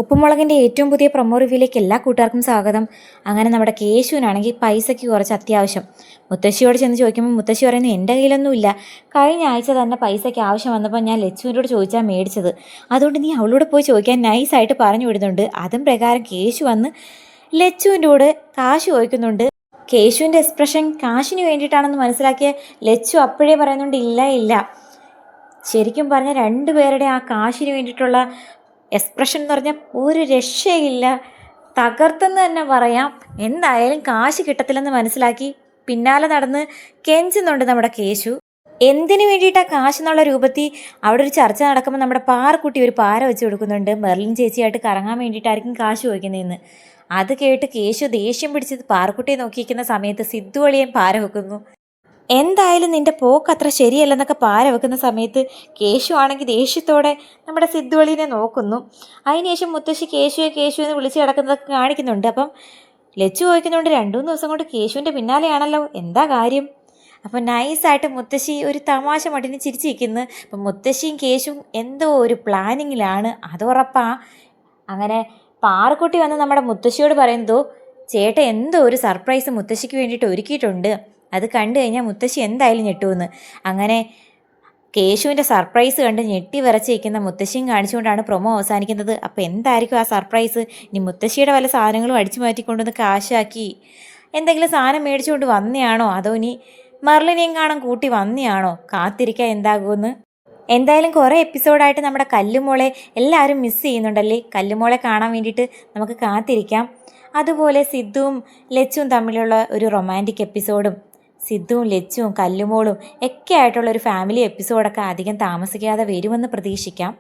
ഉപ്പുമുളകിൻ്റെ ഏറ്റവും പുതിയ പ്രൊമോ റിവ്യൂയിലേക്ക് എല്ലാ കൂട്ടുകാർക്കും സ്വാഗതം. അങ്ങനെ നമ്മുടെ കേശുവിനാണെങ്കിൽ പൈസയ്ക്ക് കുറച്ച് അത്യാവശ്യം. മുത്തശ്ശിയോട് ചെന്ന് ചോദിക്കുമ്പോൾ മുത്തശ്ശി പറയുന്നത് എൻ്റെ കയ്യിലൊന്നുമില്ല, കഴിഞ്ഞ ആഴ്ച തന്നെ പൈസയ്ക്ക് ആവശ്യം വന്നപ്പോൾ ഞാൻ ലച്ചുവിനോട് ചോദിച്ചാൽ മേടിച്ചത്, അതുകൊണ്ട് നീ അവളോട് പോയി ചോദിക്കാൻ നൈസായിട്ട് പറഞ്ഞു വിടുന്നുണ്ട്. അതും പ്രകാരം കേശു വന്ന് ലച്ചുവിൻ്റെ കൂടെ കാശ് ചോദിക്കുന്നുണ്ട്. കേശുവിൻ്റെ എക്സ്പ്രഷൻ കാശിന് വേണ്ടിയിട്ടാണെന്ന് മനസ്സിലാക്കിയ ലച്ചു അപ്പോഴേ പറയുന്നുണ്ട് ഇല്ല ഇല്ല. ശരിക്കും പറഞ്ഞാൽ രണ്ടുപേരുടെ ആ കാശിന് വേണ്ടിയിട്ടുള്ള എക്സ്പ്രഷൻ എന്ന് പറഞ്ഞാൽ ഒരു രക്ഷയില്ല, തകർത്തെന്ന് തന്നെ പറയാം. എന്തായാലും കാശ് കിട്ടത്തില്ലെന്ന് മനസ്സിലാക്കി പിന്നാലെ നടന്ന് കെഞ്ചുന്നുണ്ട് നമ്മുടെ കേശു. എന്തിനു വേണ്ടിയിട്ടാണ് കാശ് എന്നുള്ള രൂപത്തിൽ അവിടെ ഒരു ചർച്ച നടക്കുമ്പോൾ നമ്മുടെ പാറക്കുട്ടി ഒരു പാര വെച്ച് കൊടുക്കുന്നുണ്ട്. മെർലിൻ ചേച്ചിയായിട്ട് കറങ്ങാൻ വേണ്ടിയിട്ടായിരിക്കും കാശ് ചോദിക്കുന്നതെന്ന്. അത് കേട്ട് കേശു ദേഷ്യം പിടിച്ചത് പാറക്കുട്ടിയെ നോക്കിയിരിക്കുന്ന സമയത്ത് സിദ്ധു അളിയൻ പാര വെക്കുന്നു. എന്തായാലും നിൻ്റെ പോക്ക് അത്ര ശരിയല്ലെന്നൊക്കെ പാര വെക്കുന്ന സമയത്ത് കേശു ആണെങ്കിൽ ദേഷ്യത്തോടെ നമ്മുടെ സിദ്ധുവളിനെ നോക്കുന്നു. അതിനുശേഷം മുത്തശ്ശി കേശു എന്ന് വിളിച്ച് കിടക്കുന്നതൊക്കെ കാണിക്കുന്നുണ്ട്. അപ്പം ലച്ചു ചോദിക്കുന്നുണ്ട് 2-3 ദിവസം കൊണ്ട് കേശുവിൻ്റെ പിന്നാലെയാണല്ലോ, എന്താ കാര്യം? അപ്പം നൈസായിട്ട് മുത്തശ്ശി ഒരു തമാശ മട്ടിന് ചിരിച്ചിരിക്കുന്നു. അപ്പം മുത്തശ്ശിയും കേശുവും എന്തോ ഒരു പ്ലാനിങ്ങിലാണ്, അത് ഉറപ്പാ. അങ്ങനെ പാറക്കുട്ടി വന്ന് നമ്മുടെ മുത്തശ്ശിയോട് പറയുന്നതോ ചേട്ടൻ എന്തോ ഒരു സർപ്രൈസ് മുത്തശ്ശിക്ക് വേണ്ടിയിട്ട് ഒരുക്കിയിട്ടുണ്ട്, അത് കണ്ടു കഴിഞ്ഞാൽ മുത്തശ്ശി എന്തായാലും ഞെട്ടുമെന്ന്. അങ്ങനെ കേശുവിൻ്റെ സർപ്രൈസ് കണ്ട് ഞെട്ടി വിറച്ചിരിക്കുന്ന മുത്തശ്ശിയും കാണിച്ചുകൊണ്ടാണ് പ്രൊമോ അവസാനിക്കുന്നത്. അപ്പോൾ എന്തായിരിക്കും ആ സർപ്രൈസ്? ഇനി മുത്തശ്ശിയുടെ വല്ല സാധനങ്ങളും അടിച്ചു മാറ്റിക്കൊണ്ടുവന്ന് കാശാക്കി എന്തെങ്കിലും സാധനം മേടിച്ചുകൊണ്ട് വന്നെയാണോ, അതോ ഇനി മെർലിനെയും കാണാൻ കൂട്ടി വന്നെയാണോ? കാത്തിരിക്കാൻ എന്താകുമെന്ന്. എന്തായാലും കുറേ എപ്പിസോഡായിട്ട് നമ്മുടെ കല്ലുമോളെ എല്ലാവരും മിസ് ചെയ്യുന്നുണ്ടല്ലേ. കല്ലുമോളെ കാണാൻ വേണ്ടിയിട്ട് നമുക്ക് കാത്തിരിക്കാം. അതുപോലെ സിദ്ധുവും ലച്ചുവും തമ്മിലുള്ള ഒരു റൊമാൻറ്റിക് എപ്പിസോഡും സിദ്ധുവും ലച്ചുവും കല്ലുമോളും ഒക്കെ ആയിട്ടുള്ള ഒരു ഫാമിലി എപ്പിസോഡൊക്കെ അധികം താമസിക്കാതെ വരുമെന്ന് പ്രതീക്ഷിക്കാം.